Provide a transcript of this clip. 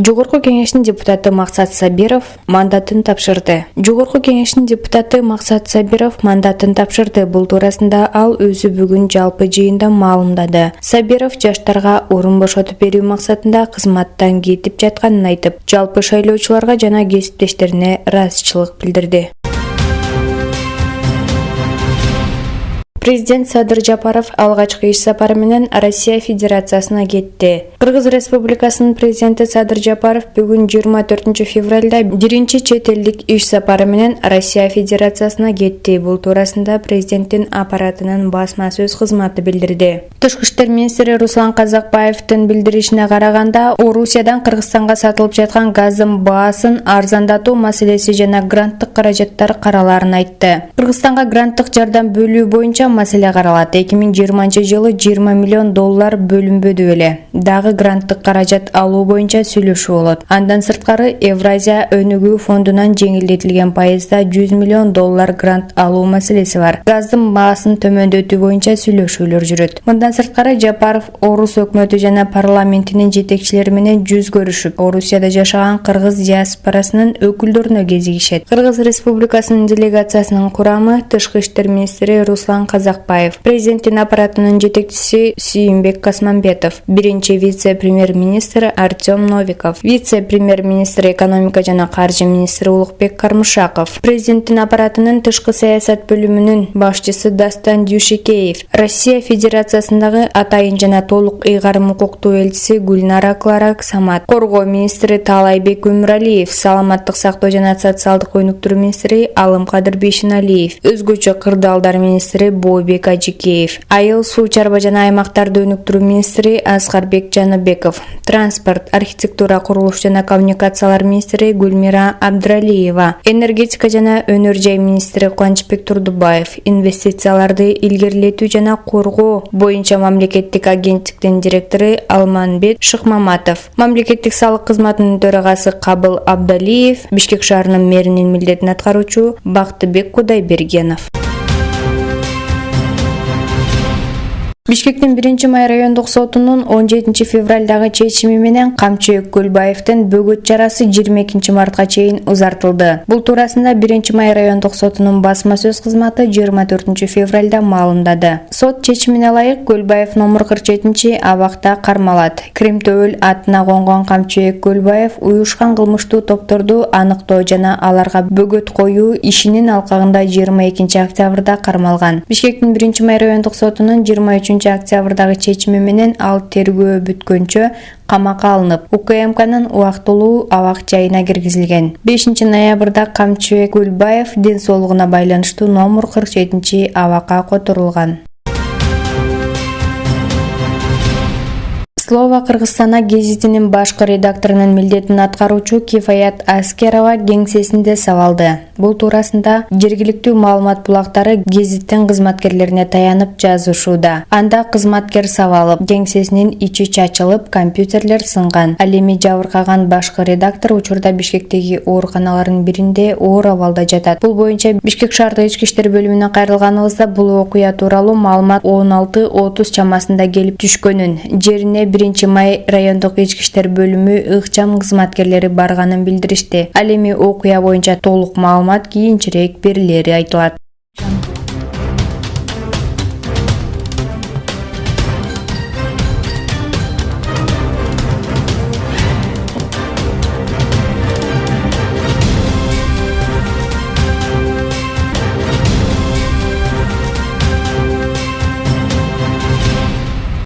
Жогорку кеңештин депутаты Максат Сабиров мандатын тапшырды. Жогорку кеңештин депутаты Максат Сабиров мандатын тапшырды. Бул туурасында ал өзү бүгүн жалпы жыйында маалымдады. Сабиров жаштарга орун бошотуп берүү максатында кызматтан кетип жатканын айтып, жалпы шайлоочуларга жана кесиптештерине ыраазычылык билдирди. Президент Садыр Жапаров алгачкы иш сапары менен Россия Федерациясына кетти. Кыргыз Республикасынын президенти Садыр Жапаров бүгүн 24 февралда биринчи чет элдик иш сапары менен Россия Федерациясына кетти. Бул туурасында президенттин аппаратынын басма сөз кызматы билдирди. Тышкы иштер министри Руслан Казакбаевдин билдиришине караганда, Орусиядан Кыргызстанга сатылып жаткан газдын баасын арзандатуу маселеси жана гранттык каражаттар караларын айтты. Кыргызстанга гранттык жардам бөлүү боюнча маселе каралат. 2020 жылы $20 миллион бөлүнбөдү беле. Дагы гранттык каражат алуу боюнча сүйлөшүү болот. Андан сырткары Евразия өнүгүү фондунан жеңилдетилген пайызда $100 миллион грант алуу маселеси бар. Газдын баасын төмөндөтүү боюнча сүйлөшүүлөр жүрөт. Мындан сырткары Жапаров Орус өкмөтү жана парламентинин жетекчилери менен жүз көрүшүп, Орусияда жашаган кыргыз диаспорасынын өкүлдөрүнө кезигишет. Кыргыз Республикасынын делегациясынын курамы тышкы иштер министри Руслан Казакбаев, президенттин аппаратынын жетекчиси Сүйүнбек Касманбетов, биринчи вице-премьер-министр Артем Новиков, вице-премьер-министр экономика жана каржы министри Улукбек Кармышаков, президенттин аппаратынын тышкы саясат бөлүмүнүн башчысы Дастан Дюшикеев, Россия Федерациясындагы атайын жана толук ыйгарым укуктуу элчиси Гульнара Клара Самат, коргоо министри Таалайбек Өмүралиев, саламаттык сактоо жана социалдык өнүктүрүү министри Алымкадыр Бейшеналиев, өзгөчө кырдаалдар министри Бойбек Ажикеев, айыл суу чарба жана аймактарды өнүктүрүү министри Аскарбек Жаныбеков, транспорт, архитектура, курулуш жана коммуникациялар министри Гүлмира Абдралиева, энергетика жана өнөр жай министри Кубанычбек Турдубаев, инвестицияларды илгерилетүү жана коргоо боюнча мамлекеттик агенттиктин директору Алманбет Шыкмаматов, мамлекеттик салык кызматынын төрагасы Кабыл Абдалиев, Бишкек шаарынын мэринин милдетин аткаруучу Бактыбек Кудайбергенов. Бишкектин 1-май райондук сотунун 17 февралдагы чечими менен Камчыбек Көлбаевдин бөгөт жарасы 22 мартка чейин узартылды. Бул туурасында 1-май райондук сотунун басма сөз кызматы 24 февралда маалымдады. Сот чечимине ылайык Көлбаев номер 47 абакта кармалат. Кремтөөл атына конгон Камчыбек Көлбаев уюшкан кылмыштуу топторду аныктоо жана аларга бөгөт коюу ишинин алкагында 22 октябрда кармалган. Бишкектин 1-май райондук сотунун 23 октябрдагы чечими менен ал тергөө бүткөнчө камакка алынып, УКМКнын убактылуу абак жайына киргизилген. 5 ноябрда Камчыбек Көлбаев ден соолугуна байланыштуу номер 47 абакка которулган. Слово Кыргызстана гезитинин башкы редакторунун милдетин аткаруучу Кифаят Аскерова кеңсесинде сабалды. Бул туурасында жергиликтүү маалымат булактары гезиттин кызматкерлерине таянып жазышууда. Анда кызматкер сабалып, кеңсесинин ичи чачылып, компьютерлер сынган. Ал эми жабыркаган башкы редактор учурда Бишкектеги ооруканалардын биринде оор абалда жатат. Бул боюнча Бишкек шаардык ички иштер бөлүмүнө кайрылганыбызда бул окуя тууралуу маалымат 16:30 чамасында келип түшкөнүн, жерине 1-май райондук ички иштер бөлүмү ыкчам кызматкерлери барганын билдиришти. Ал эми окуя боюнча толук маалымат кийинчерээк берилери айтылат.